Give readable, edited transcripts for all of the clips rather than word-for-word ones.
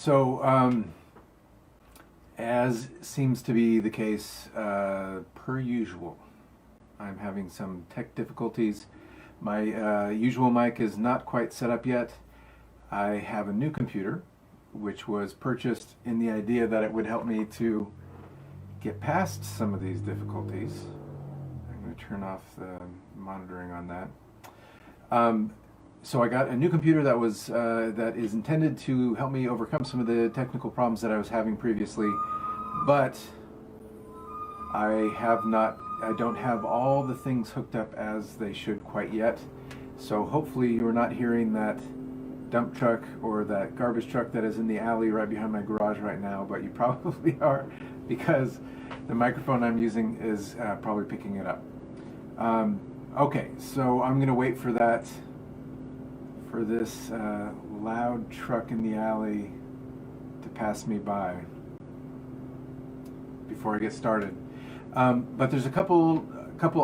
So, as seems to be the case, per usual, I'm having some tech difficulties. My usual mic is not quite set up yet. I have a new computer, which was purchased in the idea that it would help me to get past some of these difficulties. I'm going to turn off the monitoring on that. So I got a new computer that is intended to help me overcome some of the technical problems that I was having previously, but I don't have all the things hooked up as they should quite yet. So hopefully you're not hearing that dump truck or that garbage truck that is in the alley right behind my garage right now, but you probably are, because the microphone I'm using is probably picking it up. Okay, so I'm gonna wait for this loud truck in the alley to pass me by before I get started. But there's a couple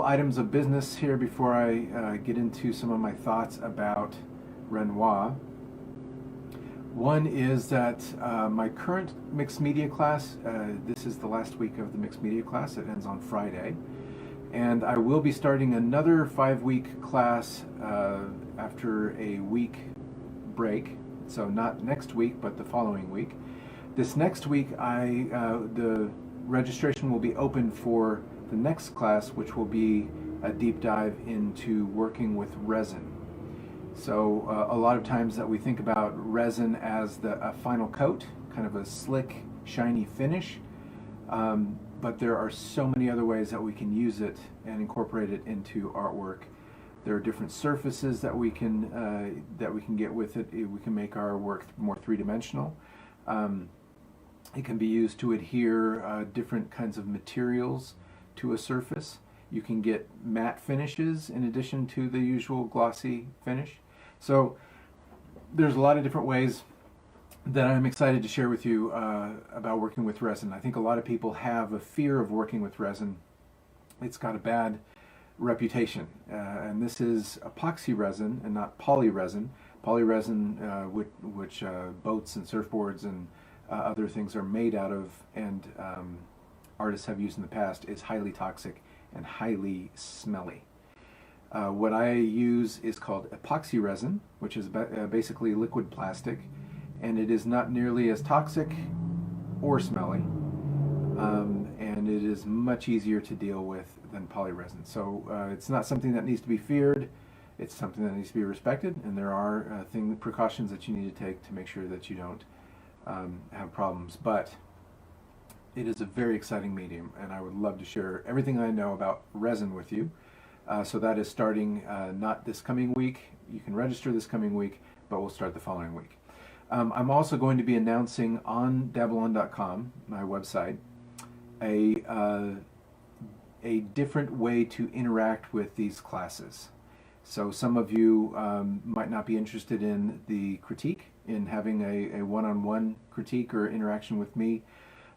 items of business here before I get into some of my thoughts about Renoir. One is that my current mixed media class, this is the last week of the mixed media class. It ends on Friday. And I will be starting another 5-week class after a week break. So not next week, but the following week. This next week, the registration will be open for the next class, which will be a deep dive into working with resin. So a lot of times that we think about resin as a final coat, kind of a slick, shiny finish. But there are so many other ways that we can use it and incorporate it into artwork. There are different surfaces that we can get with it. We can make our work more three-dimensional. It can be used to adhere different kinds of materials to a surface. You can get matte finishes in addition to the usual glossy finish. So there's a lot of different ways that I'm excited to share with you about working with resin. I think a lot of people have a fear of working with resin. It's got a bad reputation, and this is epoxy resin and not poly resin. Poly resin, which boats and surfboards and other things are made out of, and artists have used in the past, is highly toxic and highly smelly. What I use is called epoxy resin, which is basically liquid plastic, and it is not nearly as toxic or smelly, and it is much easier to deal with than poly resin. So it's not something that needs to be feared. It's something that needs to be respected, and there are precautions that you need to take to make sure that you don't have problems. But it is a very exciting medium, and I would love to share everything I know about resin with you. So that is starting not this coming week. You can register this coming week, but we'll start the following week. I'm also going to be announcing on dabbleon.com, my website, a different way to interact with these classes. So some of you might not be interested in the critique, in having a one-on-one critique or interaction with me,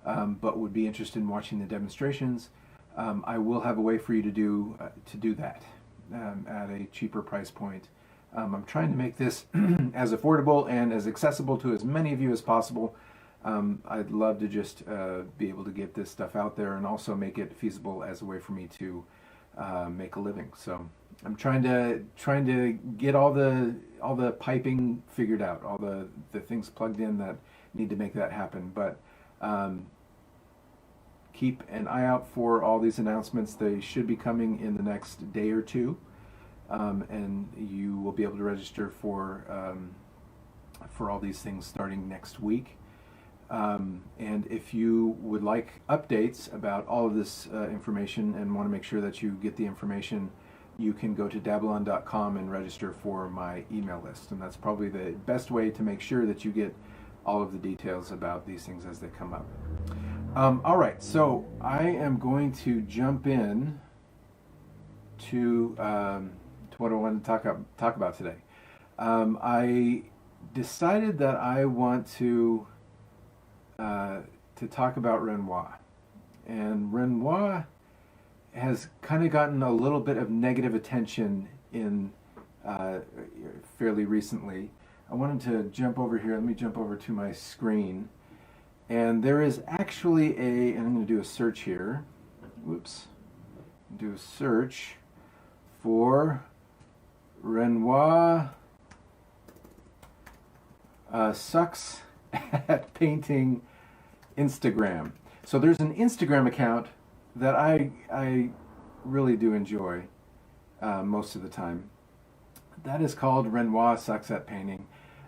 but would be interested in watching the demonstrations. I will have a way for you to do that at a cheaper price point. I'm trying to make this as affordable and as accessible to as many of you as possible. I'd love to just be able to get this stuff out there and also make it feasible as a way for me to make a living. So I'm trying to get all the piping figured out, all the things plugged in that need to make that happen. But keep an eye out for all these announcements. They should be coming in the next day or two. And you will be able to register for all these things starting next week. And if you would like updates about all of this information and want to make sure that you get the information, you can go to dabbleon.com and register for my email list. And that's probably the best way to make sure that you get all of the details about these things as they come up. All right, so I am going to jump in to what I want to talk about today. I decided that I want to talk about Renoir, and Renoir has kind of gotten a little bit of negative attention in fairly recently. I wanted to jump over here. Let me jump over to my screen. And there is actually and I'm going to do a search here. Whoops. Do a search for Renoir sucks at painting Instagram. So there's an Instagram account that I really do enjoy most of the time. That is called Renoir sucks at painting.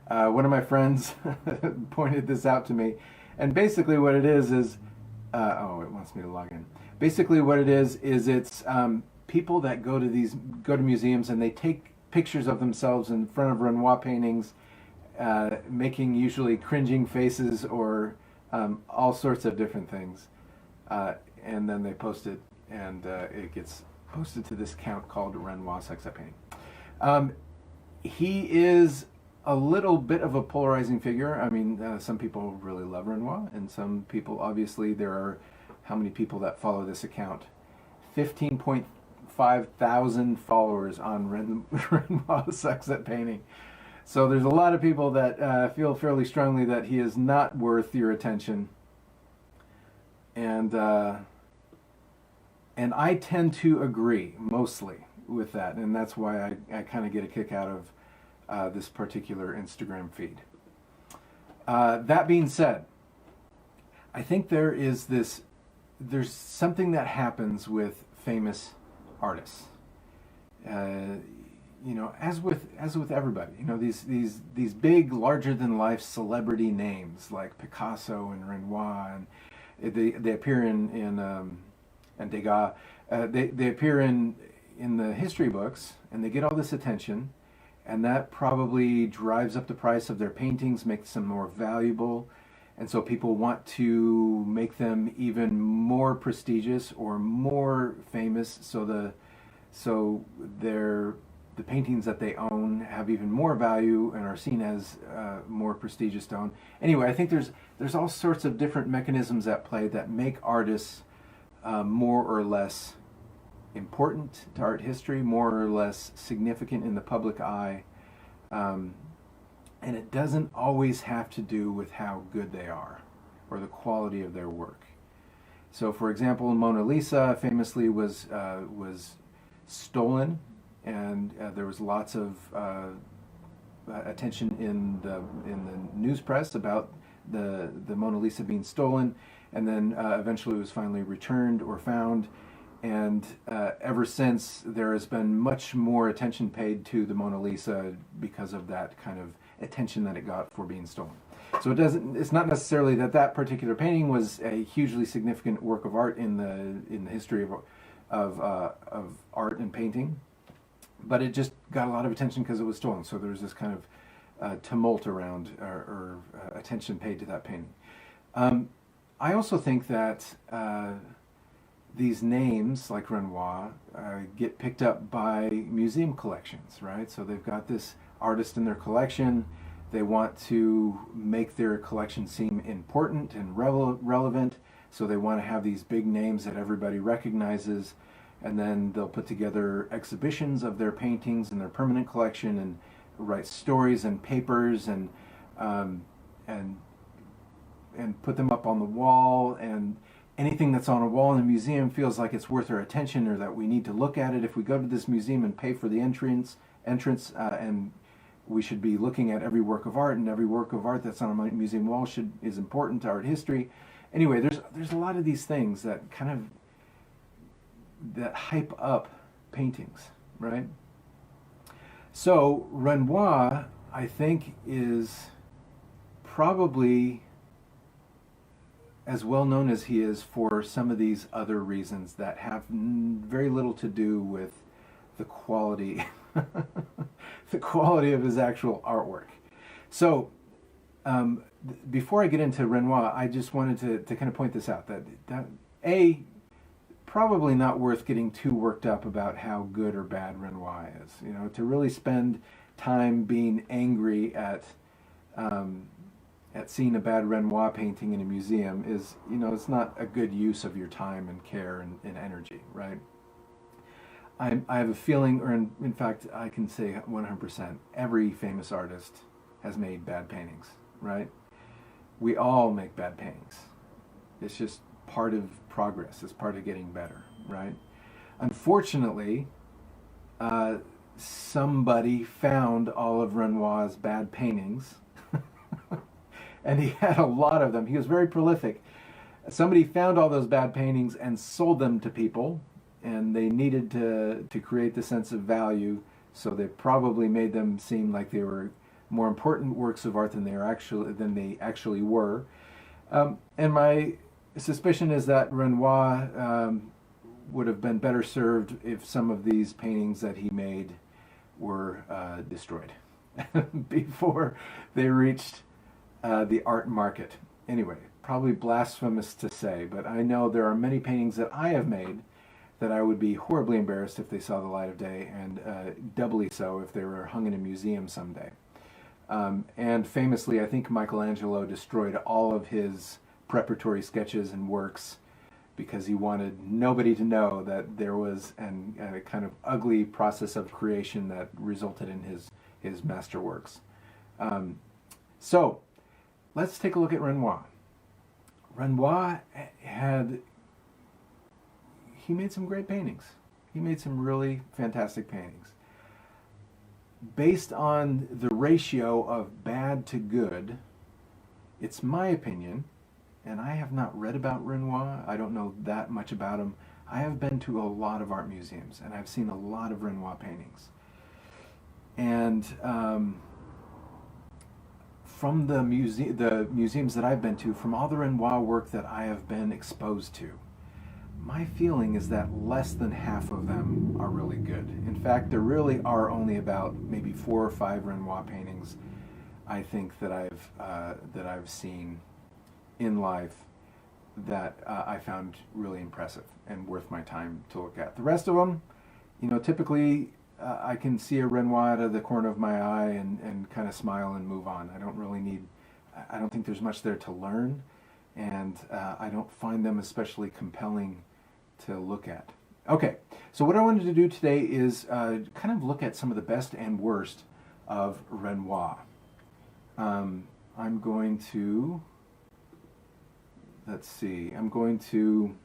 One of my friends pointed this out to me, and basically what it is it wants me to log in. Basically what it is it's people that go to museums and they take pictures of themselves in front of Renoir paintings, making usually cringing faces or all sorts of different things, and then they post it, and it gets posted to this account called Renoir sucks at painting. He is a little bit of a polarizing figure. I mean, some people really love Renoir, and some people, obviously, there are how many people that follow this account? 15.5 thousand followers on Renoir sucks at painting. So there's a lot of people that feel fairly strongly that he is not worth your attention, and I tend to agree mostly with that, and that's why I kind of get a kick out of this particular Instagram feed. That being said, I think there's something that happens with famous artists. As with everybody, these big, larger than life celebrity names like Picasso and Renoir, and they appear and Degas. They appear in the history books, and they get all this attention, and that probably drives up the price of their paintings, makes them more valuable, and so people want to make them even more prestigious or more famous, so the paintings that they own have even more value and are seen as more prestigious to own. Anyway, I think there's all sorts of different mechanisms at play that make artists more or less important to art history, more or less significant in the public eye, and it doesn't always have to do with how good they are or the quality of their work. So, for example, Mona Lisa famously was stolen, and there was lots of attention in the news press about the Mona Lisa being stolen, and then eventually it was finally returned or found. And ever since, there has been much more attention paid to the Mona Lisa because of that kind of attention that it got for being stolen. So it's not necessarily that particular painting was a hugely significant work of art in the history of art and painting, but it just got a lot of attention because it was stolen. So there was this kind of tumult around or attention paid to that painting. I also think that these names, like Renoir, get picked up by museum collections, right? So they've got this artist in their collection. They want to make their collection seem important and relevant, so they want to have these big names that everybody recognizes, and then they'll put together exhibitions of their paintings in their permanent collection and write stories and papers and put them up on the wall, and anything that's on a wall in a museum feels like it's worth our attention, or that we need to look at it if we go to this museum and pay for the entrance, and we should be looking at every work of art, and every work of art that's on a museum wall is important to art history. Anyway, there's a lot of these things that that hype up paintings, right? So Renoir, I think, is probably as well known as he is for some of these other reasons that have very little to do with the quality the quality of his actual artwork. So before I get into Renoir, I just wanted to kind of point this out, that probably not worth getting too worked up about how good or bad Renoir is. To really spend time being angry at seeing a bad Renoir painting in a museum is, it's not a good use of your time and care and energy, right? I have a feeling, or in fact, I can say 100%, every famous artist has made bad paintings, right? We all make bad paintings. It's just part of progress. It's part of getting better, right? Unfortunately, somebody found all of Renoir's bad paintings, and he had a lot of them. He was very prolific. Somebody found all those bad paintings and sold them to people, and they needed to create the sense of value, so they probably made them seem like they were more important works of art than they actually were. And my suspicion is that Renoir would have been better served if some of these paintings that he made were destroyed before they reached the art market. Anyway, probably blasphemous to say, but I know there are many paintings that I have made that I would be horribly embarrassed if they saw the light of day, and doubly so if they were hung in a museum someday. And famously, I think Michelangelo destroyed all of his preparatory sketches and works because he wanted nobody to know that there was a kind of ugly process of creation that resulted in his masterworks. So let's take a look at Renoir. Renoir he made some great paintings. He made some really fantastic paintings. Based on the ratio of bad to good, it's my opinion, and I have not read about Renoir, I don't know that much about him. I have been to a lot of art museums, and I've seen a lot of Renoir paintings. And from the museums that I've been to, from all the Renoir work that I have been exposed to, my feeling is that less than half of them are really good. In fact, there really are only about maybe 4 or 5 Renoir paintings, I think, that I've seen in life that I found really impressive and worth my time to look at. The rest of them, typically I can see a Renoir out of the corner of my eye and kind of smile and move on. I don't think there's much there to learn, and I don't find them especially compelling to look at. Okay, so what I wanted to do today is kind of look at some of the best and worst of Renoir. I'm going to, I'm going to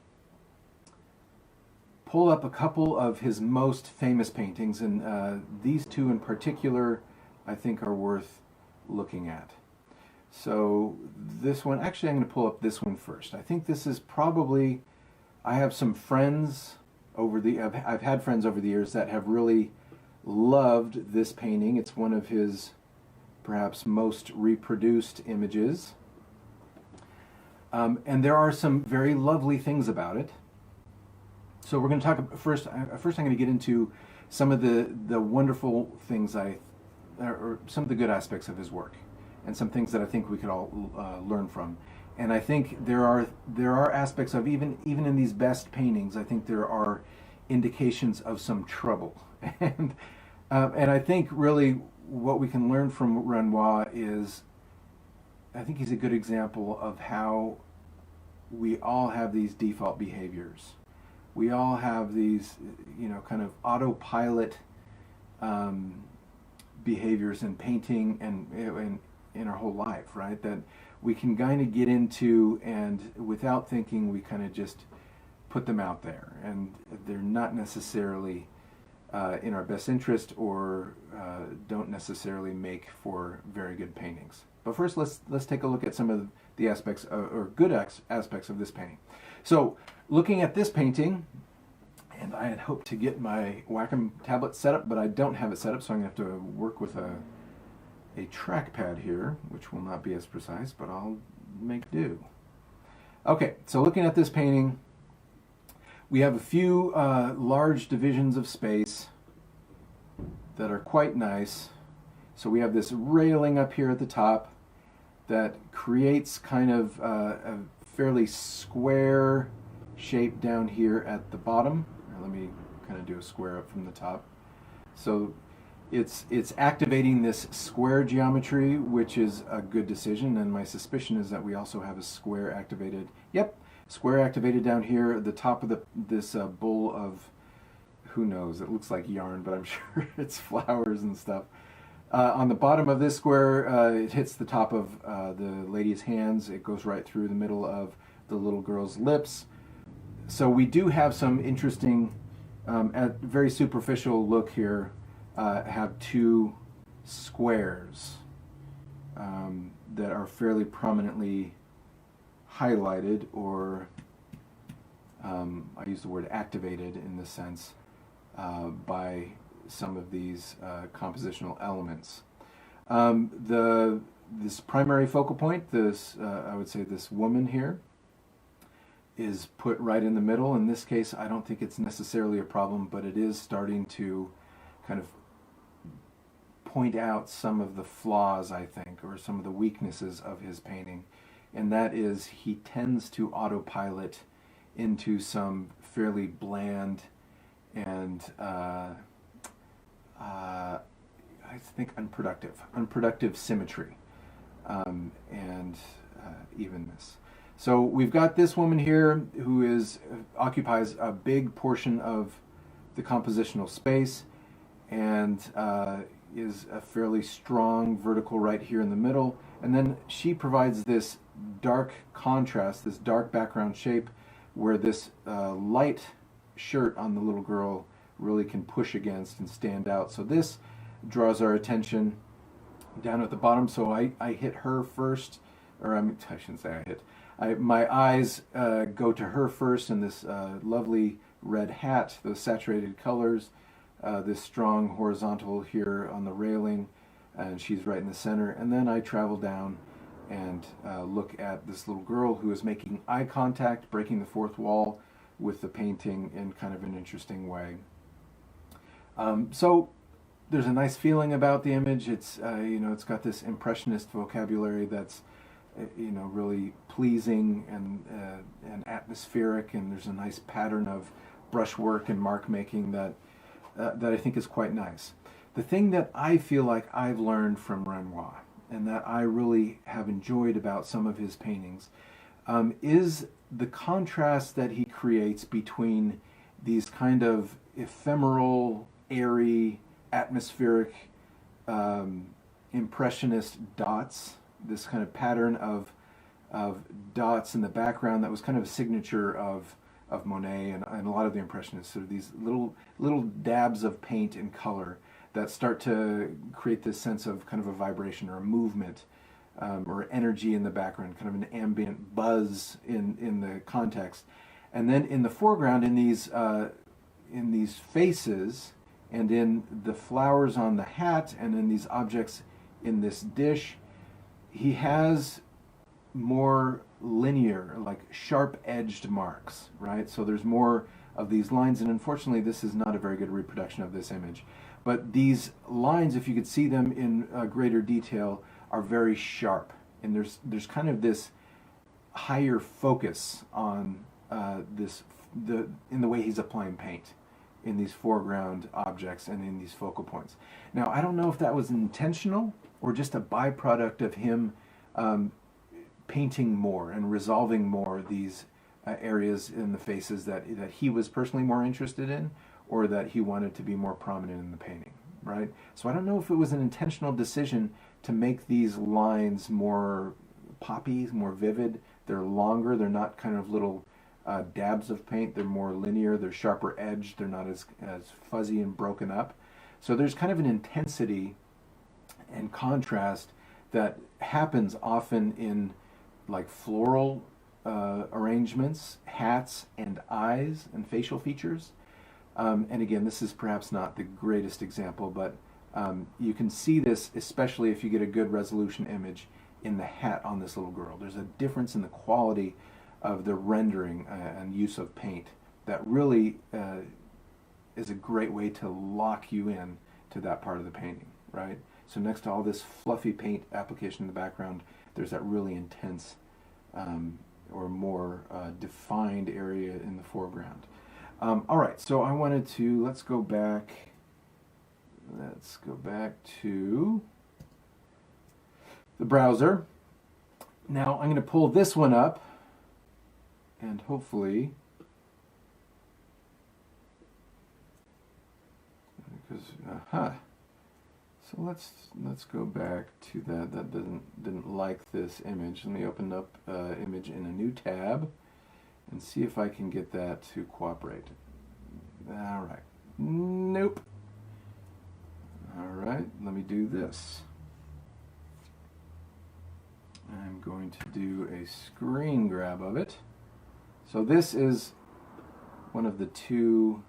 pull up a couple of his most famous paintings, and these two in particular I think are worth looking at. So this one, actually I'm going to pull up this one first. I think this is probably, I have some friends I've had friends over the years that have really loved this painting. It's one of his perhaps most reproduced images. And there are some very lovely things about it. So we're going to talk first. I'm going to get into some of the wonderful things or some of the good aspects of his work, and some things that I think we could all learn from. And I think there are aspects of even in these best paintings, I think there are indications of some trouble. And I think really what we can learn from Renoir is, I think he's a good example of how we all have these default behaviors. We all have these, kind of autopilot behaviors in painting and in our whole life, right? That we can kind of get into, and without thinking, we kind of just put them out there, and they're not necessarily in our best interest, or don't necessarily make for very good paintings. But first, let's take a look at some of the aspects or good aspects of this painting. So, looking at this painting, and I had hoped to get my Wacom tablet set up, but I don't have it set up, so I'm going to have to work with a trackpad here, which will not be as precise, but I'll make do. Okay, so looking at this painting, we have a few large divisions of space that are quite nice. So we have this railing up here at the top that creates kind of a fairly square shape down here at the bottom. Let me kind of do a square up from the top. So it's activating this square geometry, which is a good decision, and my suspicion is that we also have a square activated. Yep, square activated down here at the top of this bowl of, who knows, it looks like yarn, but I'm sure it's flowers and stuff. On the bottom of this square, it hits the top of the lady's hands. It goes right through the middle of the little girl's lips. So we do have some interesting, at very superficial look here, have two squares that are fairly prominently highlighted, or I use the word activated in this sense, by some of these compositional elements. This primary focal point, I would say this woman here, is put right in the middle. In this case, I don't think it's necessarily a problem, but it is starting to kind of point out some of the flaws, I think, or some of the weaknesses of his painting. And that is, he tends to autopilot into some fairly bland and I think unproductive symmetry and evenness. So we've got this woman here who occupies a big portion of the compositional space and is a fairly strong vertical right here in the middle. And then she provides this dark contrast, this dark background shape, where this light shirt on the little girl really can push against and stand out. So this draws our attention down at the bottom. So I hit her first, or I shouldn't say I hit. My eyes go to her first, and this lovely red hat, those saturated colors, this strong horizontal here on the railing, and she's right in the center. And then I travel down and look at this little girl who is making eye contact, breaking the fourth wall with the painting in kind of an interesting way. So there's a nice feeling about the image. It's it's got this impressionist vocabulary that's really pleasing and atmospheric, and there's a nice pattern of brushwork and mark making that I think is quite nice. The thing that I feel like I've learned from Renoir, and that I really have enjoyed about some of his paintings, is the contrast that he creates between these kind of ephemeral, airy, atmospheric, impressionist dots, this kind of pattern of dots in the background that was kind of a signature of Monet and a lot of the Impressionists, sort of these little dabs of paint and color that start to create this sense of kind of a vibration or a movement or energy in the background, kind of an ambient buzz in the context. And then in the foreground, in these faces and in the flowers on the hat and in these objects in this dish, he has more linear, like sharp-edged marks, right? So there's more of these lines, and unfortunately this is not a very good reproduction of this image. But these lines, if you could see them in greater detail, are very sharp, and there's kind of this higher focus on in the way he's applying paint in these foreground objects and in these focal points. Now, I don't know if that was intentional or just a byproduct of him painting more and resolving more these areas in the faces that he was personally more interested in, or that he wanted to be more prominent in the painting, right? So I don't know if it was an intentional decision to make these lines more poppy, more vivid. They're longer, they're not kind of little dabs of paint, they're more linear, they're sharper edged, they're not as fuzzy and broken up. So there's kind of an intensity and contrast that happens often in like floral arrangements, hats, and eyes and facial features. And again, this is perhaps not the greatest example, but you can see this, especially if you get a good resolution image, in the hat on this little girl. There's a difference in the quality of the rendering and use of paint that really is a great way to lock you in to that part of the painting, right? So next to all this fluffy paint application in the background, there's that really intense or more defined area in the foreground. All right, so I wanted to, let's go back to the browser. Now I'm going to pull this one up, and hopefully, because, So let's go back to that. That didn't like this image. Let me open up image in a new tab and see if I can get that to cooperate. All right. Nope. All right. Let me do this. I'm going to do a screen grab of it. So this is one of the two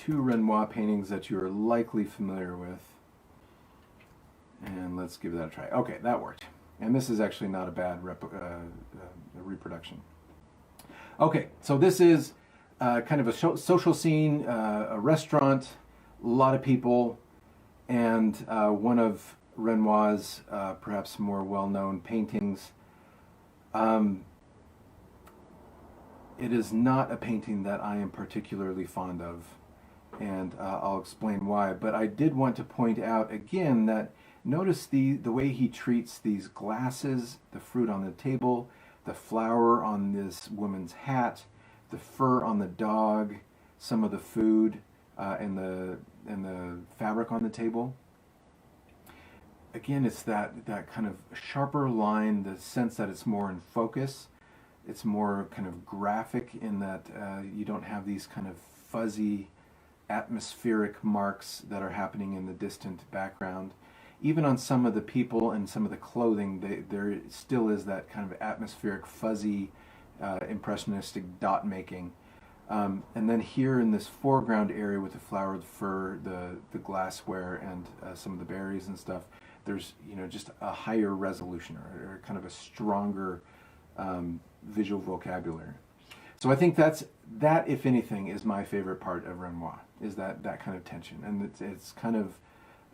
Renoir paintings that you are likely familiar with. And let's give that a try. Okay, that worked. And this is actually not a bad reproduction. Okay, so this is kind of a social scene, a restaurant, a lot of people, and one of Renoir's perhaps more well-known paintings. It is not a painting that I am particularly fond of, and I'll explain why. But I did want to point out again that notice the way he treats these glasses, the fruit on the table, the flower on this woman's hat, the fur on the dog, some of the food, and the fabric on the table. Again, it's that kind of sharper line, the sense that it's more in focus. It's more kind of graphic in that you don't have these kind of fuzzy atmospheric marks that are happening in the distant background. Even on some of the people and some of the clothing, there still is that kind of atmospheric, fuzzy, impressionistic dot making. And then here in this foreground area with the flower, the fur, the glassware, and some of the berries and stuff, there's just a higher resolution or kind of a stronger visual vocabulary. So I think that, if anything, is my favorite part of Renoir, is that kind of tension. And it's kind of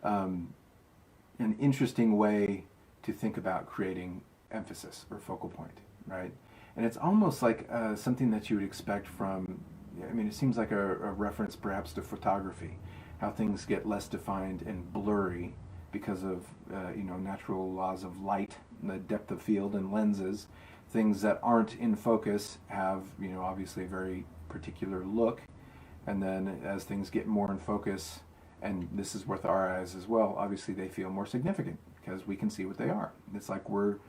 an interesting way to think about creating emphasis or focal point, right? And it's almost like something that you would expect from, I mean, it seems like a reference perhaps to photography, how things get less defined and blurry because of natural laws of light, and the depth of field and lenses. Things that aren't in focus have, obviously a very particular look. And then as things get more in focus, and this is with our eyes as well, obviously they feel more significant because we can see what they are. It's like we're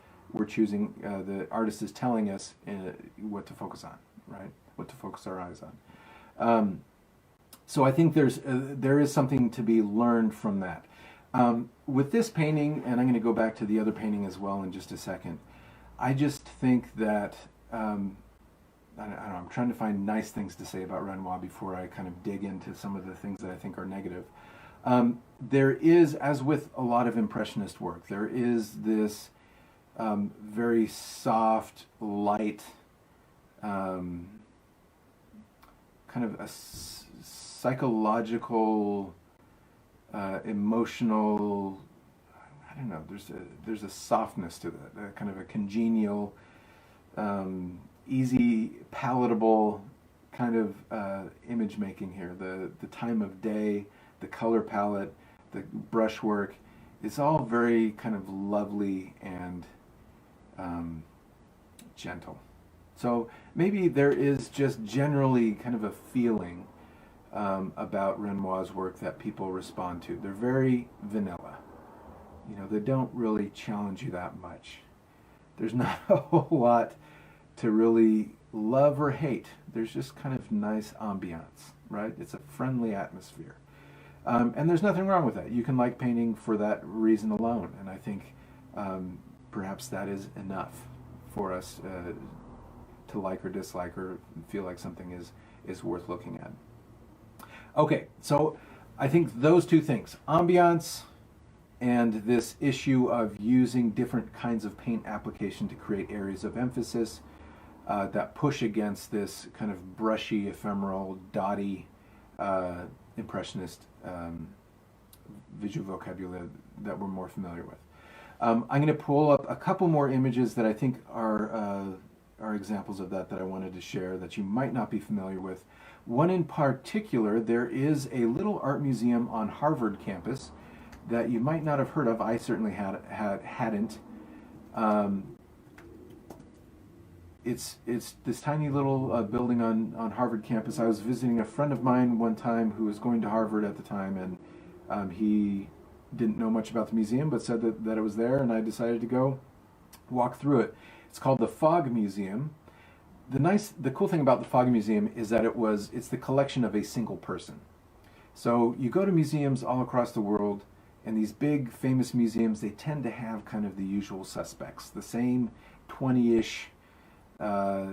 choosing, the artist is telling us what to focus on, right? What to focus our eyes on. So I think there is something to be learned from that. With this painting, and I'm going to go back to the other painting as well in just a second, I just think that, I don't know, I'm trying to find nice things to say about Renoir before I kind of dig into some of the things that I think are negative. There is, as with a lot of Impressionist work, there is this very soft, light, kind of a psychological, emotional, I don't know, there's a softness to that, kind of a congenial, easy, palatable kind of image making here. The time of day, the color palette, the brushwork, it's all very kind of lovely and gentle. So maybe there is just generally kind of a feeling about Renoir's work that people respond to. They're very vanilla. They don't really challenge you that much. There's not a whole lot to really love or hate. There's just kind of nice ambiance, right? It's a friendly atmosphere. And there's nothing wrong with that. You can like painting for that reason alone. And I think perhaps that is enough for us to like or dislike or feel like something is worth looking at. Okay, so I think those two things, ambiance and this issue of using different kinds of paint application to create areas of emphasis that push against this kind of brushy, ephemeral, dotty, impressionist visual vocabulary that we're more familiar with. I'm going to pull up a couple more images that I think are examples of that I wanted to share that you might not be familiar with. One in particular, there is a little art museum on Harvard campus that you might not have heard of. I certainly hadn't. it's this tiny little building on Harvard campus. I was visiting a friend of mine one time who was going to Harvard at the time, and he didn't know much about the museum, but said that it was there, and I decided to go walk through it. It's called the Fog Museum. The cool thing about the Fog Museum is that it's the collection of a single person. So you go to museums all across the world, and these big famous museums, they tend to have kind of the usual suspects, the same 20-ish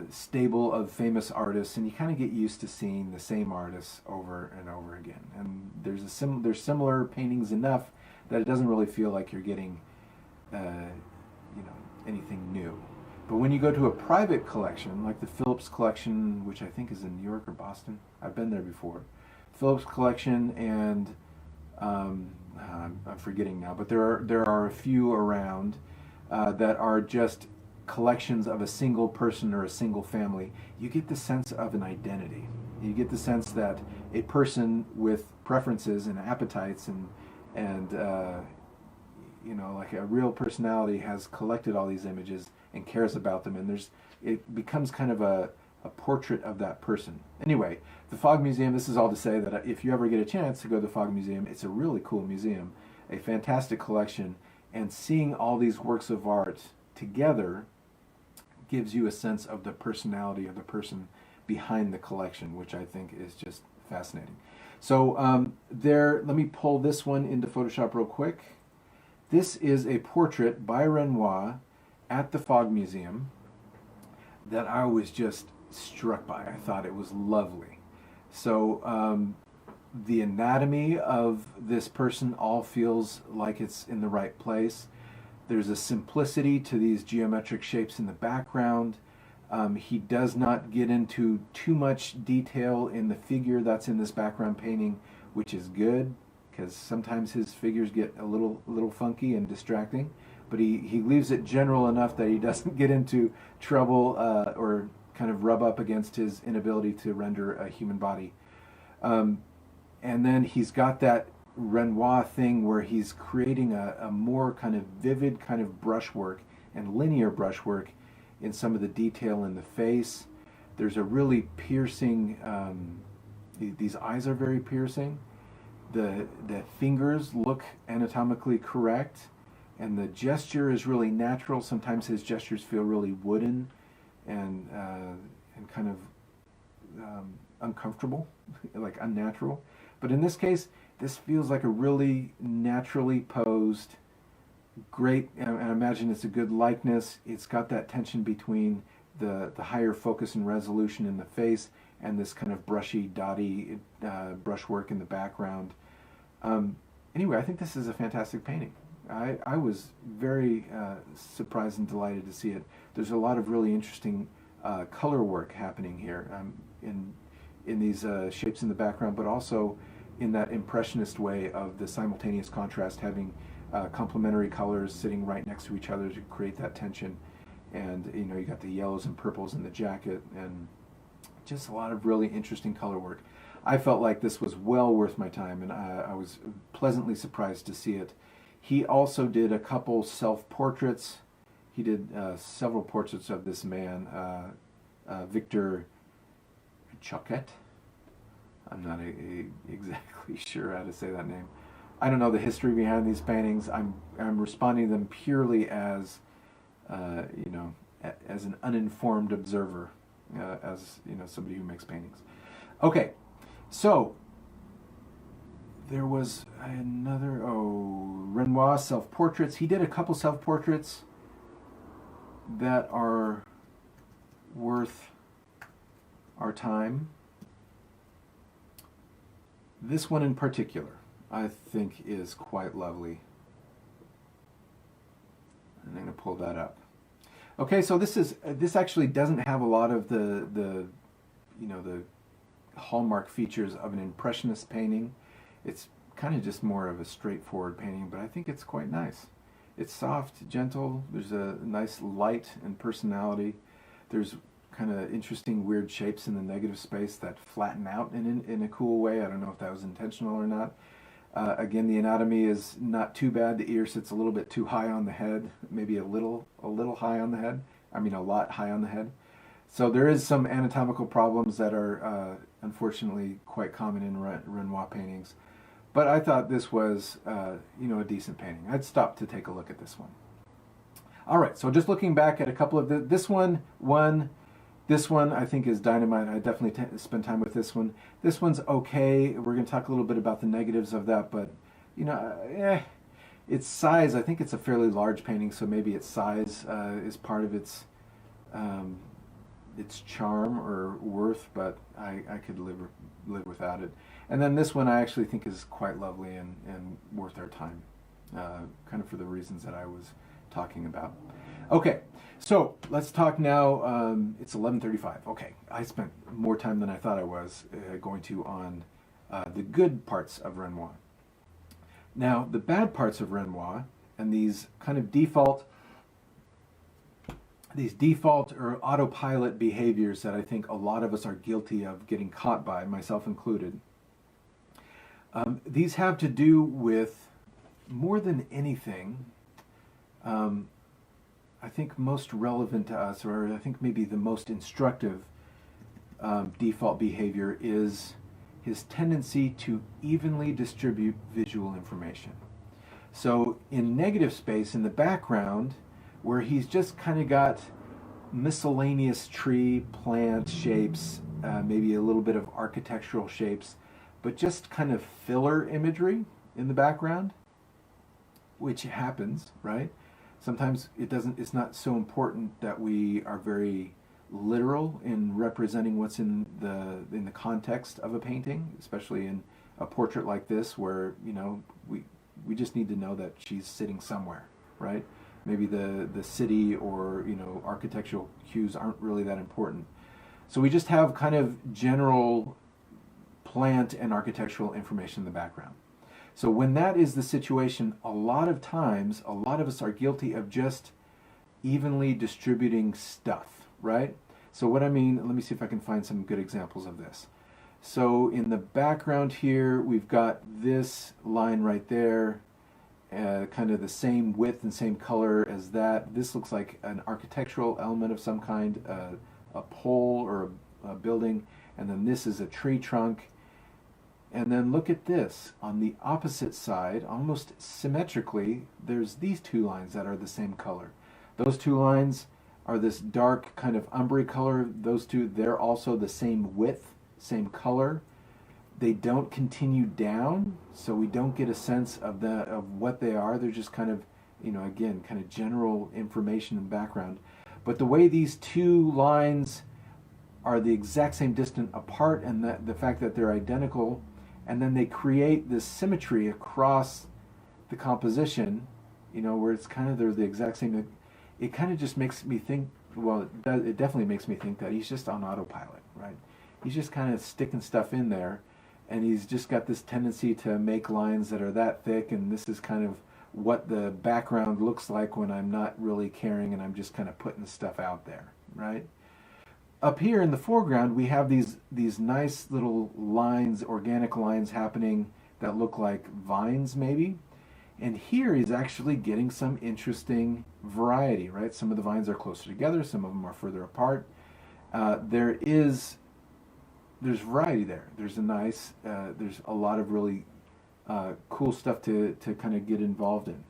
stable of famous artists, and you kind of get used to seeing the same artists over and over again. And there's similar paintings enough that it doesn't really feel like you're getting anything new. But when you go to a private collection, like the Phillips collection, which I think is in New York or Boston, I've been there before. Phillips collection, and I'm forgetting now, but there are a few around that are just collections of a single person or a single family. You get the sense of an identity. You get the sense that a person with preferences and appetites and like a real personality has collected all these images and cares about them, and it becomes kind of a portrait of that person. Anyway, the Fog Museum, this is all to say that if you ever get a chance to go to the Fog Museum, it's a really cool museum, a fantastic collection, and seeing all these works of art together gives you a sense of the personality of the person behind the collection, which I think is just fascinating. So let me pull this one into Photoshop real quick. This is a portrait by Renoir at the Fog Museum that I was just struck by. I thought it was lovely. So the anatomy of this person all feels like it's in the right place. There's a simplicity to these geometric shapes in the background. He does not get into too much detail in the figure that's in this background painting, which is good, because sometimes his figures get a little funky and distracting. But he leaves it general enough that he doesn't get into trouble or kind of rub up against his inability to render a human body. And then he's got that Renoir thing where he's creating a more kind of vivid kind of brushwork and linear brushwork in some of the detail in the face. There's a really piercing, these eyes are very piercing. The fingers look anatomically correct, and the gesture is really natural. Sometimes his gestures feel really wooden and kind of uncomfortable, like unnatural. But in this case, this feels like a really naturally posed, great, and I imagine it's a good likeness. It's got that tension between the higher focus and resolution in the face and this kind of brushy, dotty brushwork in the background. Anyway, I think this is a fantastic painting. I was very surprised and delighted to see it. There's a lot of really interesting color work happening here in these shapes in the background, but also in that impressionist way of the simultaneous contrast, having complementary colors sitting right next to each other to create that tension. And you got the yellows and purples in the jacket, and just a lot of really interesting color work. I felt like this was well worth my time, and I was pleasantly surprised to see it. He also did a couple self-portraits. He did several portraits of this man, Victor Choquette. I'm not exactly sure how to say that name. I don't know the history behind these paintings. I'm responding to them purely as as an uninformed observer, as somebody who makes paintings. Okay, so there was another Renoir self-portraits. He did a couple self-portraits that are worth our time. This one in particular, I think, is quite lovely. And I'm going to pull that up. Okay, so this actually doesn't have a lot of the hallmark features of an impressionist painting. It's kind of just more of a straightforward painting, but I think it's quite nice. It's soft, gentle. There's a nice light and personality. There's kind of interesting, weird shapes in the negative space that flatten out in a cool way. I don't know if that was intentional or not. Again, the anatomy is not too bad. The ear sits a little bit too high on the head, maybe a little high on the head. I mean, a lot high on the head. So there is some anatomical problems that are unfortunately quite common in Renoir paintings. But I thought this was, a decent painting. I'd stop to take a look at this one. All right, so just looking back at a couple of this one, this one I think is dynamite. I definitely spend time with this one. This one's okay. We're going to talk a little bit about the negatives of that, but its size. I think it's a fairly large painting, so maybe its size is part of its charm or worth. But I could live without it. And then this one I actually think is quite lovely and worth our time, kind of for the reasons that I was talking about. Okay, so let's talk now. It's 11:35. Okay, I spent more time than I thought I was going to on the good parts of Renoir. Now, the bad parts of Renoir and these kind of default or autopilot behaviors that I think a lot of us are guilty of getting caught by, myself included. These have to do with, more than anything, I think most relevant to us, or I think maybe the most instructive default behavior is his tendency to evenly distribute visual information. So in negative space, in the background, where he's just kind of got miscellaneous tree, plant shapes, maybe a little bit of architectural shapes, but just kind of filler imagery in the background, which happens, right? Sometimes it's not so important that we are very literal in representing what's in the context of a painting, especially in a portrait like this, where we just need to know that she's sitting somewhere, right? Maybe the city or architectural cues aren't really that important. So we just have kind of general plant and architectural information in the background. So when that is the situation, a lot of times, a lot of us are guilty of just evenly distributing stuff, right? So what I mean, let me see if I can find some good examples of this. So in the background here, we've got this line right there, kind of the same width and same color as that. This looks like an architectural element of some kind, a pole or a building, and then this is a tree trunk. And then look at this. On the opposite side, almost symmetrically, there's these two lines that are the same color. Those two lines are this dark kind of umbre color. Those two, they're also the same width, same color. They don't continue down, so we don't get a sense of what they are. They're just kind of, again, kind of general information in the background. But the way these two lines are the exact same distance apart, and the fact that they're identical, and then they create this symmetry across the composition, where it's kind of they're the exact same. It kind of just makes me think. Well, it definitely makes me think that he's just on autopilot, right? He's just kind of sticking stuff in there, and he's just got this tendency to make lines that are that thick, and this is kind of what the background looks like when I'm not really caring and I'm just kind of putting stuff out there, right? Up here in the foreground, we have these nice little lines, organic lines happening that look like vines maybe. And here he's actually getting some interesting variety, right? Some of the vines are closer together, some of them are further apart. There's variety there. There's a lot of really cool stuff to kind of get involved in.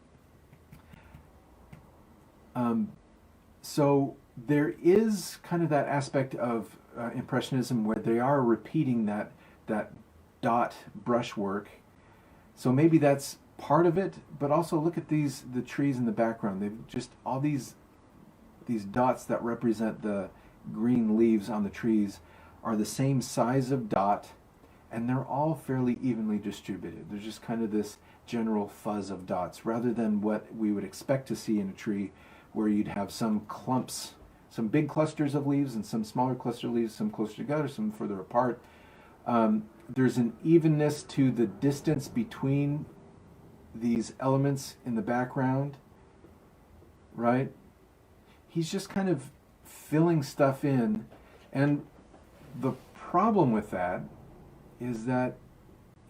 So there is kind of that aspect of Impressionism where they are repeating that dot brushwork. So maybe that's part of it, but also look at the trees in the background. They've just all these dots that represent the green leaves on the trees are the same size of dot, and they're all fairly evenly distributed. There's just kind of this general fuzz of dots, rather than what we would expect to see in a tree, where you'd have some clumps, some big clusters of leaves and some smaller cluster leaves, some closer together, some further apart. There's an evenness to the distance between these elements in the background, right? He's just kind of filling stuff in, and the problem with that is that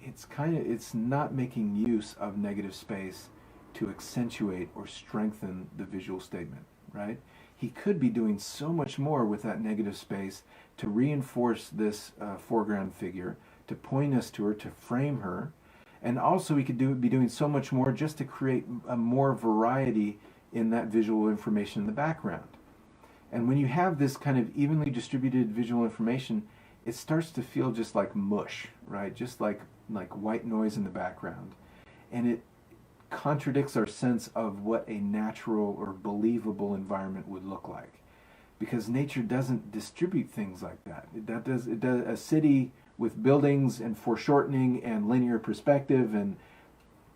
it's not making use of negative space to accentuate or strengthen the visual statement, right? He could be doing so much more with that negative space to reinforce this foreground figure, to point us to her, to frame her. And also he could be doing so much more just to create a more variety in that visual information in the background. And when you have this kind of evenly distributed visual information, it starts to feel just like mush, right? Just like white noise in the background. And it contradicts our sense of what a natural or believable environment would look like. Because nature doesn't distribute things like that. It does a city with buildings and foreshortening and linear perspective, and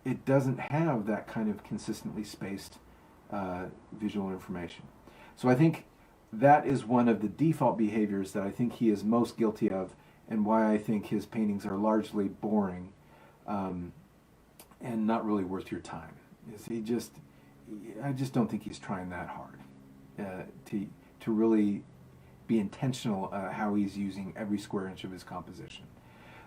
it doesn't have that kind of consistently spaced visual information. So I think that is one of the default behaviors that I think he is most guilty of, and why I think his paintings are largely boring and not really worth your time. I just don't think he's trying that hard to really be intentional how he's using every square inch of his composition.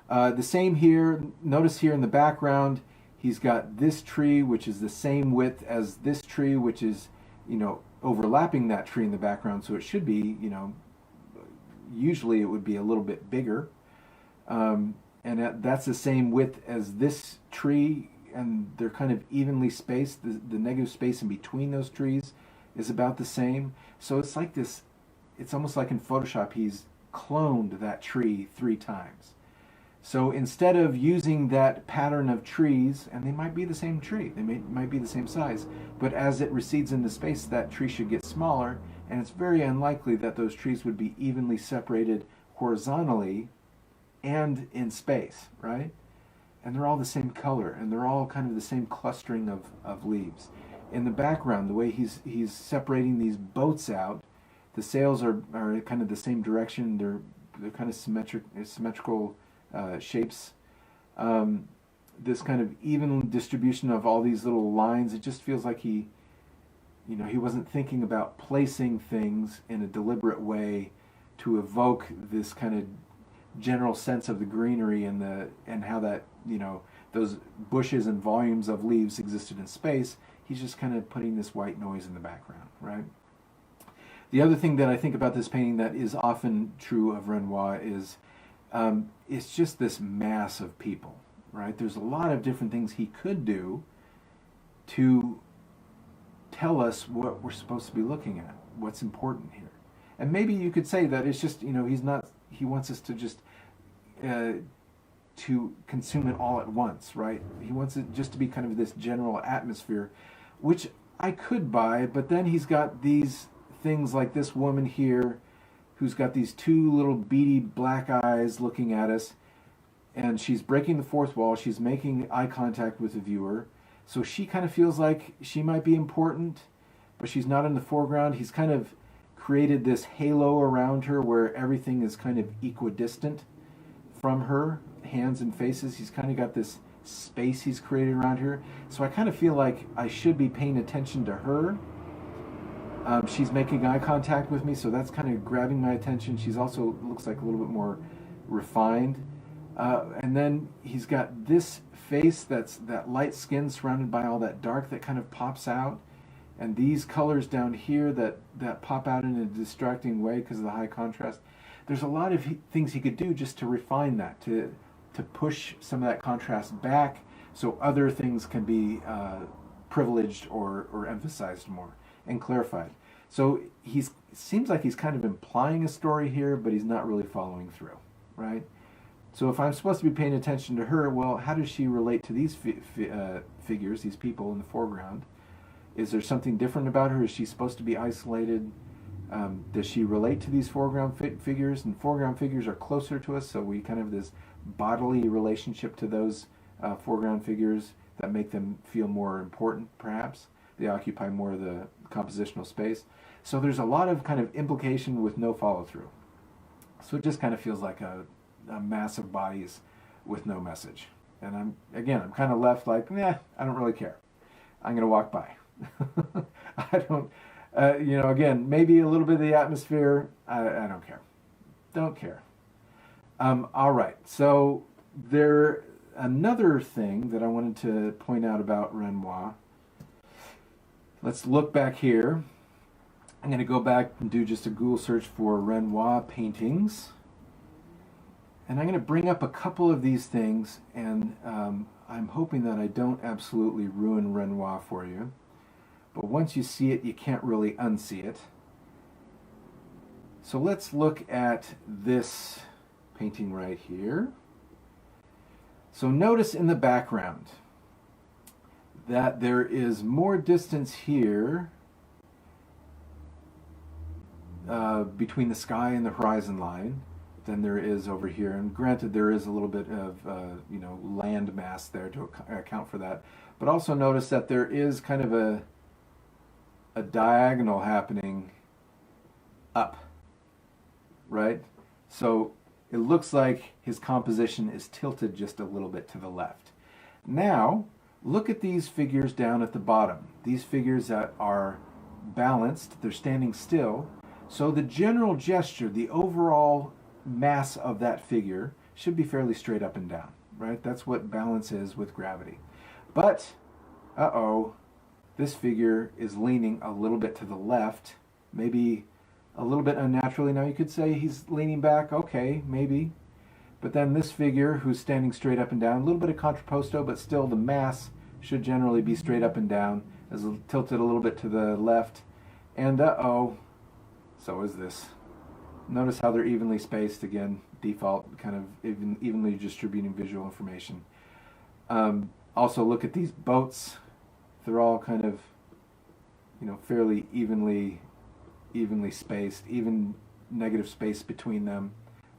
The same here. Notice here in the background, he's got this tree, which is the same width as this tree, which is, overlapping that tree in the background. So it should be, usually it would be a little bit bigger. And that's the same width as this tree, and they're kind of evenly spaced. The negative space in between those trees is about the same. So it's like this, it's almost like in Photoshop he's cloned that tree 3 times. So instead of using that pattern of trees, and they might be the same tree, they might be the same size, but as it recedes into space, that tree should get smaller, and it's very unlikely that those trees would be evenly separated horizontally and in space, right? And they're all the same color, and they're all kind of the same clustering of leaves. In the background, the way he's separating these boats out, the sails are kind of the same direction. They're kind of symmetrical shapes. This kind of even distribution of all these little lines, it just feels like he wasn't thinking about placing things in a deliberate way to evoke this kind of general sense of the greenery and how that those bushes and volumes of leaves existed in space. He's just kind of putting this white noise in the background, right? The other thing that I think about this painting that is often true of Renoir is it's just this mass of people, right? There's a lot of different things he could do to tell us what we're supposed to be looking at, what's important here. And maybe you could say that it's just, he wants us to just to consume it all at once, right? He wants it just to be kind of this general atmosphere, which I could buy, but then he's got these things like this woman here who's got these 2 little beady black eyes looking at us, and she's breaking the fourth wall. She's making eye contact with the viewer, so she kind of feels like she might be important, but she's not in the foreground. He's kind of created this halo around her where everything is kind of equidistant from her, hands and faces. He's kind of got this space he's created around her. So I kind of feel like I should be paying attention to her. She's making eye contact with me, so that's kind of grabbing my attention. She's also looks like a little bit more refined. And then he's got this face that's that light skin surrounded by all that dark that kind of pops out. And these colors down here that pop out in a distracting way because of the high contrast. There's a lot of things he could do just to refine that, to push some of that contrast back so other things can be privileged or emphasized more and clarified. So it seems like he's kind of implying a story here, but he's not really following through, right? So if I'm supposed to be paying attention to her, well, how does she relate to these figures, these people in the foreground? Is there something different about her? Is she supposed to be isolated? Does she relate to these foreground figures? And foreground figures are closer to us, so we kind of have this bodily relationship to those foreground figures that make them feel more important, perhaps. They occupy more of the compositional space. So there's a lot of kind of implication with no follow-through. So it just kind of feels like a mass of bodies with no message. And I'm kind of left like, I don't really care. I'm going to walk by. I don't, again, maybe a little bit of the atmosphere. I don't care. Don't care. All right. So another thing that I wanted to point out about Renoir. Let's look back here. I'm going to go back and do just a Google search for Renoir paintings. And I'm going to bring up a couple of these things, and I'm hoping that I don't absolutely ruin Renoir for you. But once you see it, you can't really unsee it. So let's look at this painting right here. So notice in the background that there is more distance here between the sky and the horizon line than there is over here. And granted, there is a little bit of land mass there to account for that. But also notice that there is kind of a diagonal happening up, right? So it looks like his composition is tilted just a little bit to the left. Now, look at these figures down at the bottom. These figures that are balanced, they're standing still. So the general gesture, the overall mass of that figure should be fairly straight up and down, right? That's what balance is with gravity. But, this figure is leaning a little bit to the left, maybe a little bit unnaturally. Now you could say he's leaning back, okay, maybe. But then this figure who's standing straight up and down, a little bit of contrapposto, but still the mass should generally be straight up and down, is tilted a little bit to the left. And so is this. Notice how they're evenly spaced again, default kind of evenly distributing visual information. Also look at these boats. They're all kind of, fairly evenly spaced, even negative space between them,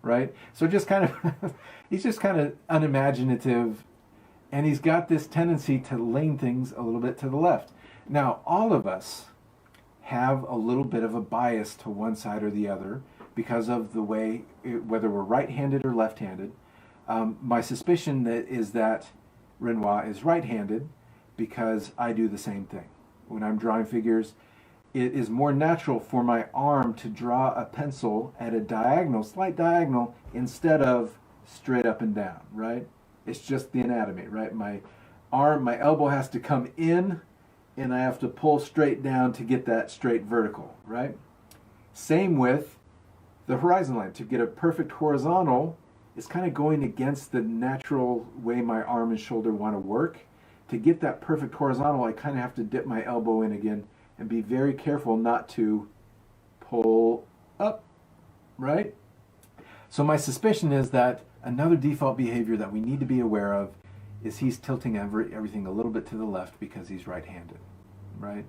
right? So just kind of, he's just kind of unimaginative, and he's got this tendency to lean things a little bit to the left. Now, all of us have a little bit of a bias to one side or the other because of the way, whether we're right-handed or left-handed. My suspicion is that Renoir is right-handed because I do the same thing. When I'm drawing figures, it is more natural for my arm to draw a pencil at a diagonal, slight diagonal, instead of straight up and down, right? It's just the anatomy, right? My elbow has to come in, and I have to pull straight down to get that straight vertical, right? Same with the horizon line. To get a perfect horizontal, it's kind of going against the natural way my arm and shoulder want to work. To get that perfect horizontal, I kind of have to dip my elbow in again and be very careful not to pull up, right? So my suspicion is that another default behavior that we need to be aware of is he's tilting everything a little bit to the left because he's right-handed, right?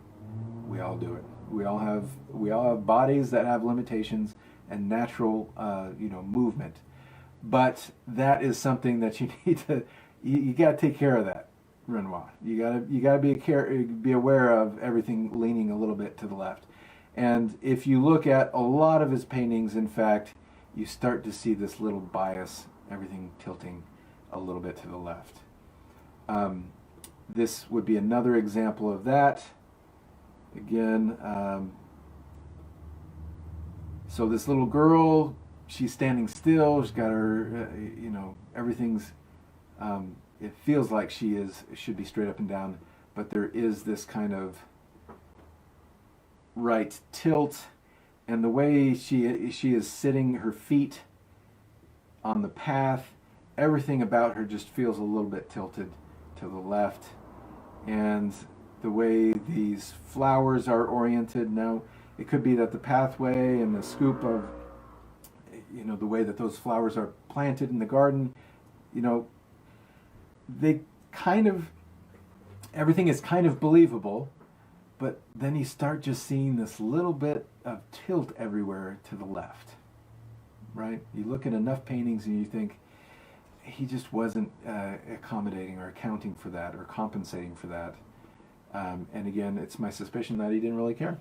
We all do it. We all have bodies that have limitations and natural, movement. But that is something that you need to, you got to take care of that, Renoir. You got to be aware of everything leaning a little bit to the left. And if you look at a lot of his paintings, in fact, you start to see this little bias, everything tilting a little bit to the left. This would be another example of that. Again, so this little girl, she's standing still. She's got her, everything's. It feels like should be straight up and down, but there is this kind of right tilt, and the way she is sitting, her feet on the path, everything about her just feels a little bit tilted to the left, and the way these flowers are oriented. Now, it could be that the pathway and the scoop of, the way that those flowers are planted in the garden, they kind of, everything is kind of believable, but then you start just seeing this little bit of tilt everywhere to the left, right? You look at enough paintings and you think, he just wasn't accommodating or accounting for that or compensating for that. And again, it's my suspicion that he didn't really care.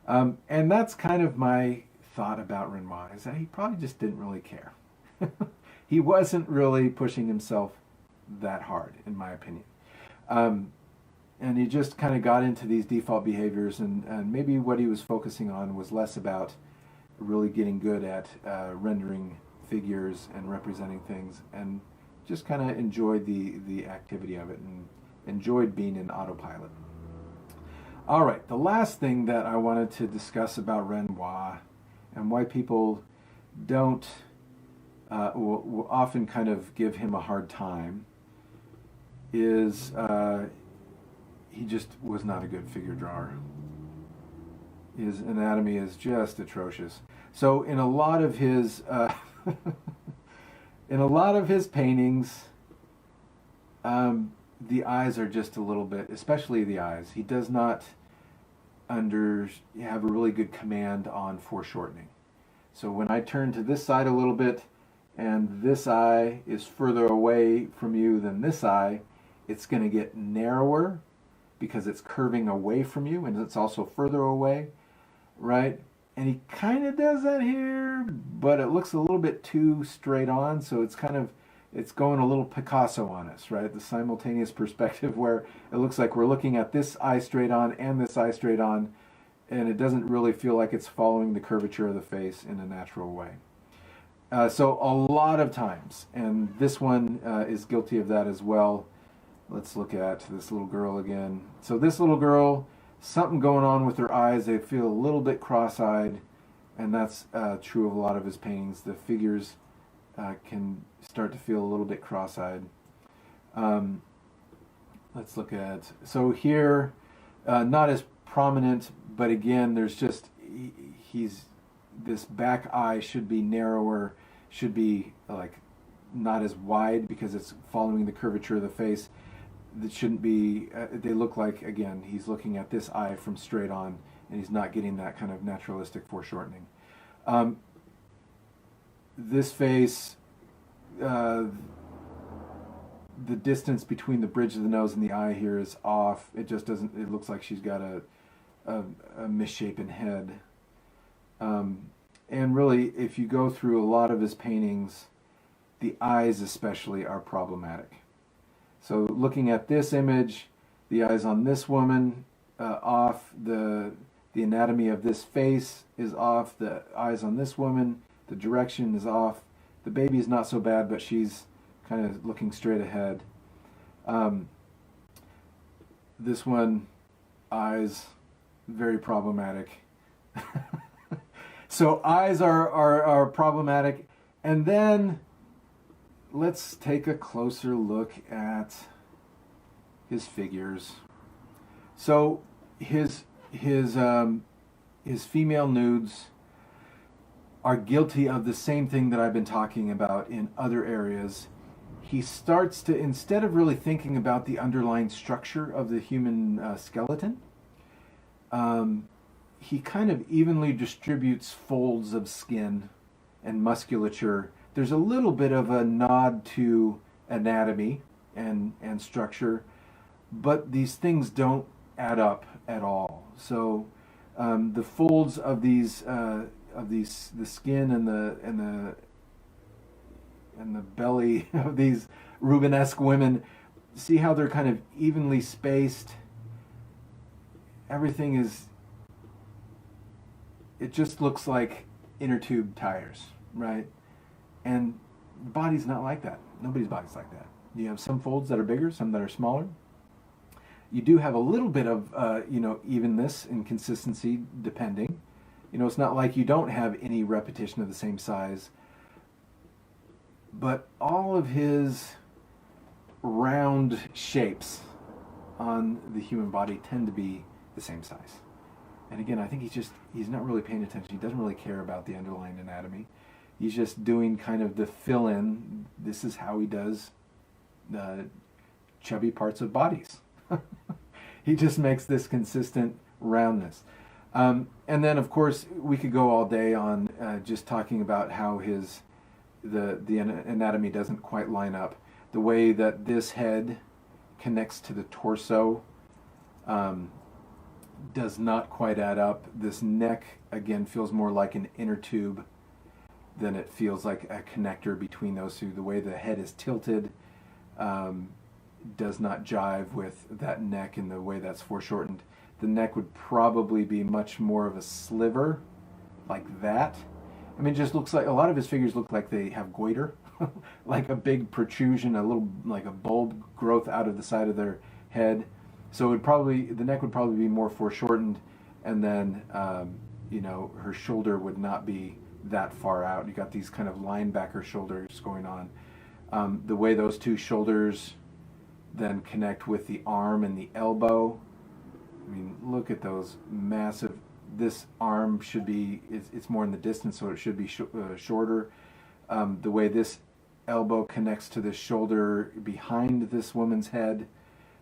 And that's kind of my thought about Renoir, is that he probably just didn't really care. He wasn't really pushing himself that hard, in my opinion. And he just kind of got into these default behaviors, and maybe what he was focusing on was less about really getting good at rendering figures and representing things, and just kind of enjoyed the activity of it and enjoyed being in autopilot. All right, the last thing that I wanted to discuss about Renoir and why people don't will often kind of give him a hard time is he just was not a good figure drawer. His anatomy is just atrocious. So in a lot of his in a lot of his paintings, the eyes are just a little bit, especially the eyes. He does not have a really good command on foreshortening. So when I turn to this side a little bit, and this eye is further away from you than this eye, it's going to get narrower because it's curving away from you, and it's also further away, right? And he kind of does that here, but it looks a little bit too straight on, so it's going a little Picasso on us, right? The simultaneous perspective where it looks like we're looking at this eye straight on and this eye straight on, and it doesn't really feel like it's following the curvature of the face in a natural way. So a lot of times, and this one is guilty of that as well. Let's look at this little girl again. So this little girl, something going on with her eyes. They feel a little bit cross-eyed, and that's true of a lot of his paintings. The figures can start to feel a little bit cross-eyed. Let's look at, so here, not as prominent, but again, there's just, this back eye should be narrower, should be like not as wide because it's following the curvature of the face. That shouldn't be, they look like, again, he's looking at this eye from straight on, and he's not getting that kind of naturalistic foreshortening. This face, the distance between the bridge of the nose and the eye here is off. It just doesn't, it looks like she's got a misshapen head. And really, if you go through a lot of his paintings, the eyes especially are problematic. So looking at this image, the eyes on this woman off, the anatomy of this face is off, the eyes on this woman, the direction is off. The baby is not so bad, but she's kind of looking straight ahead. This one, eyes, very problematic. So eyes are problematic. And then let's take a closer look at his figures. So his female nudes are guilty of the same thing that I've been talking about in other areas. He starts to, instead of really thinking about the underlying structure of the human skeleton, he kind of evenly distributes folds of skin and musculature. There's a little bit of a nod to anatomy and structure, but these things don't add up at all. So the folds of these the skin and the belly of these Rubenesque women, see how they're kind of evenly spaced. Everything is, it just looks like inner tube tires, right? And the body's not like that. Nobody's body's like that. You have some folds that are bigger, some that are smaller. You do have a little bit of evenness and consistency depending. It's not like you don't have any repetition of the same size. But all of his round shapes on the human body tend to be the same size. And again, I think he's not really paying attention. He doesn't really care about the underlying anatomy. He's just doing kind of the fill-in. This is how he does chubby parts of bodies. He just makes this consistent roundness. And then, of course, we could go all day on just talking about how the anatomy doesn't quite line up. The way that this head connects to the torso does not quite add up. This neck, again, feels more like an inner tube than it feels like a connector between those two. The way the head is tilted does not jive with that neck and the way that's foreshortened. The neck would probably be much more of a sliver, like that. I mean, it just looks like, a lot of his figures look like they have goiter, like a big protrusion, a little, like a bulb growth out of the side of their head. So it would probably, the neck would probably be more foreshortened, and then her shoulder would not be that far out. You got these kind of linebacker shoulders going on. The way those two shoulders then connect with the arm and the elbow. I mean, look at those massive. This arm should be, it's more in the distance, so it should be shorter. The way this elbow connects to the shoulder behind this woman's head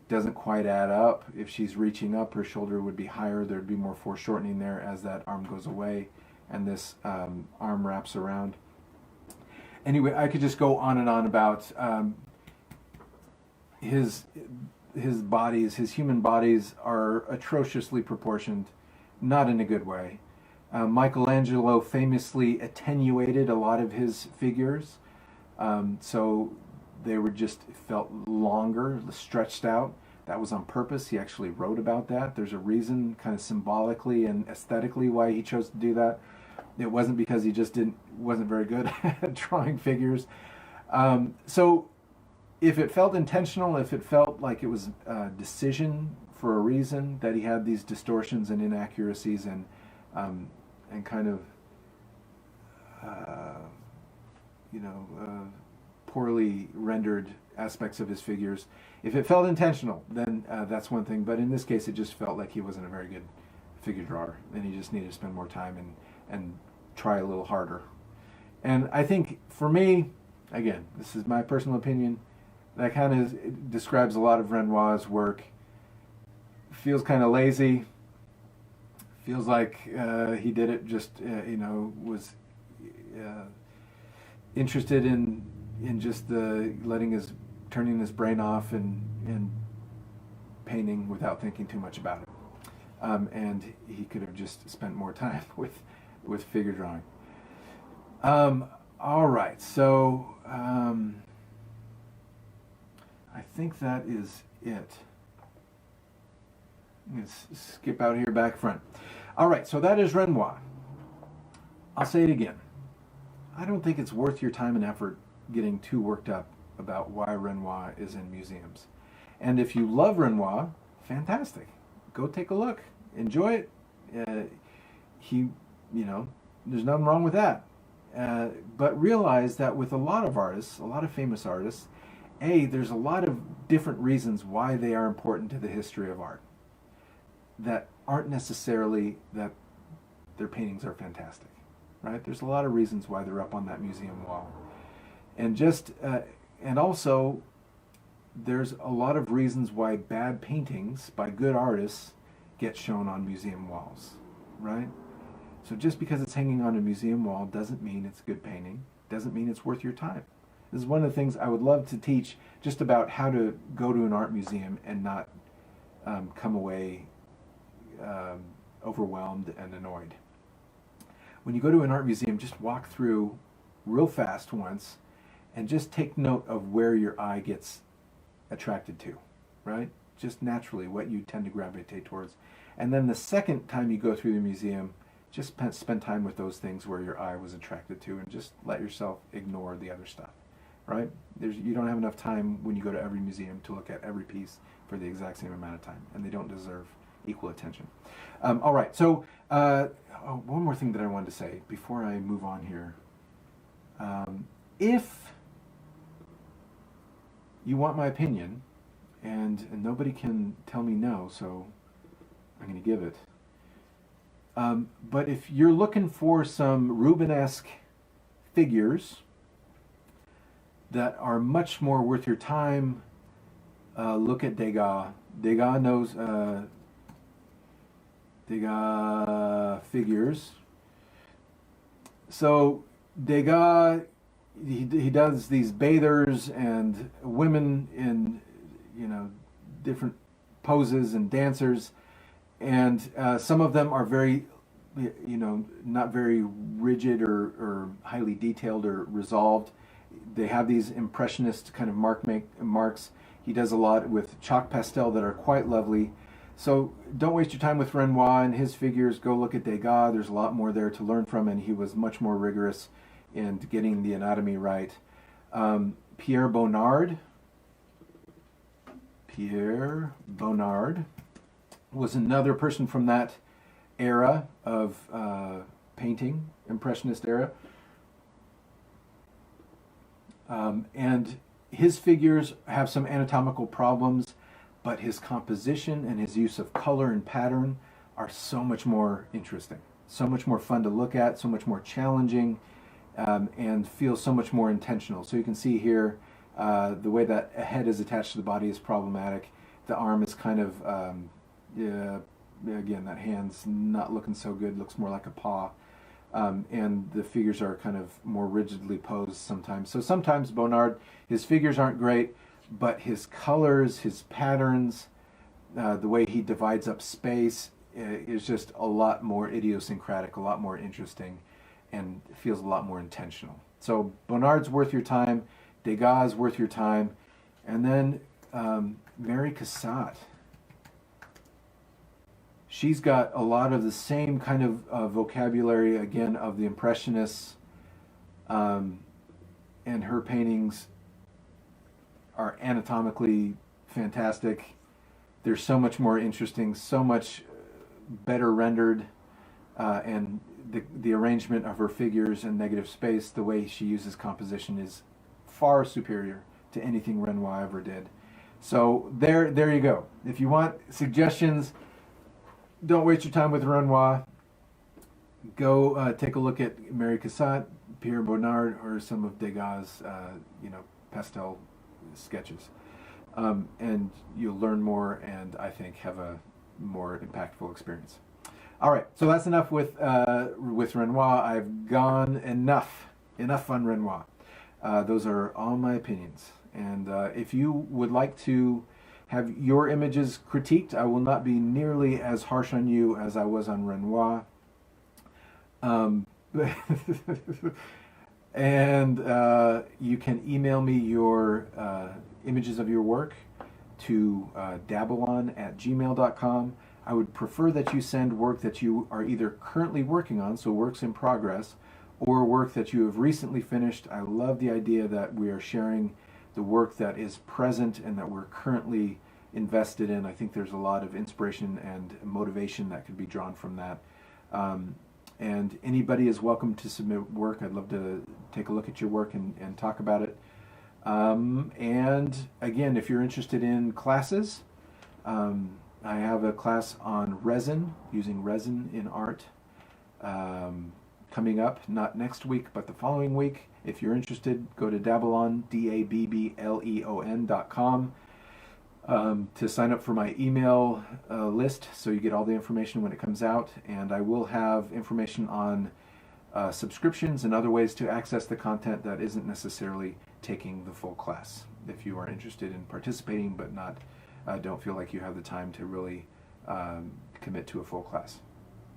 doesn't quite add up. If she's reaching up, her shoulder would be higher. There'd be more foreshortening there as that arm goes away and this arm wraps around. Anyway, I could just go on and on about his human bodies are atrociously proportioned, not in a good way. Michelangelo famously attenuated a lot of his figures, so they were just felt longer, stretched out. That was on purpose. He actually wrote about that. There's a reason, kind of symbolically and aesthetically, why he chose to do that. It wasn't because he just wasn't very good at drawing figures. So if it felt intentional, if it felt like it was a decision for a reason that he had these distortions and inaccuracies and kind of poorly rendered aspects of his figures, if it felt intentional, then that's one thing. But in this case, it just felt like he wasn't a very good figure drawer, and he just needed to spend more time and try a little harder. And I think for me, again, this is my personal opinion, that kind of describes a lot of Renoir's work. Feels kind of lazy. Feels like he did it just, was interested in just turning his brain off and painting without thinking too much about it. And he could have just spent more time with figure drawing. All right, so I think that is it. Let's skip out here back front. All right, so that is Renoir. I'll say it again. I don't think it's worth your time and effort getting too worked up about why Renoir is in museums. And if you love Renoir, fantastic. Go take a look. Enjoy it. There's nothing wrong with that. But realize that with a lot of artists, a lot of famous artists, there's a lot of different reasons why they are important to the history of art that aren't necessarily that their paintings are fantastic, right? There's a lot of reasons why they're up on that museum wall. And also, there's a lot of reasons why bad paintings by good artists get shown on museum walls, right? So just because it's hanging on a museum wall doesn't mean it's a good painting, doesn't mean it's worth your time. This is one of the things I would love to teach, just about how to go to an art museum and not come away overwhelmed and annoyed. When you go to an art museum, just walk through real fast once and just take note of where your eye gets attracted to, right? Just naturally what you tend to gravitate towards. And then the second time you go through the museum, just spend time with those things where your eye was attracted to, and just let yourself ignore the other stuff, right? You don't have enough time when you go to every museum to look at every piece for the exact same amount of time, and they don't deserve equal attention. All right, so one more thing that I wanted to say before I move on here. If you want my opinion, and nobody can tell me no, so I'm going to give it. But if you're looking for some Rubenesque figures that are much more worth your time, look at Degas. Degas figures. So Degas, he does these bathers and women in different poses and dancers, and some of them are very not very rigid or highly detailed or resolved. They have these impressionist kind of marks. He does a lot with chalk pastel that are quite lovely. So don't waste your time with Renoir and his figures. Go look at Degas. There's a lot more there to learn from, and he was much more rigorous in getting the anatomy right. Pierre Bonnard. Pierre Bonnard was another person from that era of painting, Impressionist era. And his figures have some anatomical problems, but his composition and his use of color and pattern are so much more interesting, so much more fun to look at, so much more challenging, and feel so much more intentional. So you can see here the way that a head is attached to the body is problematic. The arm is kind of, again, that hand's not looking so good, looks more like a paw. And the figures are kind of more rigidly posed sometimes. So sometimes Bonnard, his figures aren't great, but his colors, his patterns, the way he divides up space is just a lot more idiosyncratic, a lot more interesting, and feels a lot more intentional. So Bonnard's worth your time, Degas worth your time, and then Mary Cassatt. She's got a lot of the same kind of vocabulary, again, of the Impressionists, and her paintings are anatomically fantastic. They're so much more interesting, so much better rendered, and the arrangement of her figures and negative space, the way she uses composition is far superior to anything Renoir ever did. So there you go. If you want suggestions, don't waste your time with Renoir. Go take a look at Mary Cassatt, Pierre Bonnard, or some of Degas' pastel sketches. And you'll learn more and I think have a more impactful experience. All right, so that's enough with Renoir. I've gone enough on Renoir. Those are all my opinions. And if you would like to have your images critiqued, I will not be nearly as harsh on you as I was on Renoir. And you can email me your images of your work to dabbleon@gmail.com. I would prefer that you send work that you are either currently working on, so works in progress, or work that you have recently finished. I love the idea that we are sharing the work that is present and that we're currently invested in. I think there's a lot of inspiration and motivation that could be drawn from that. And anybody is welcome to submit work. I'd love to take a look at your work and talk about it. And again, if you're interested in classes, I have a class on resin, using resin in art, coming up, not next week, but the following week. If you're interested, go to dabbleon, dabbleon.com, to sign up for my email list so you get all the information when it comes out. And I will have information on subscriptions and other ways to access the content that isn't necessarily taking the full class. If you are interested in participating but don't feel like you have the time to really commit to a full class.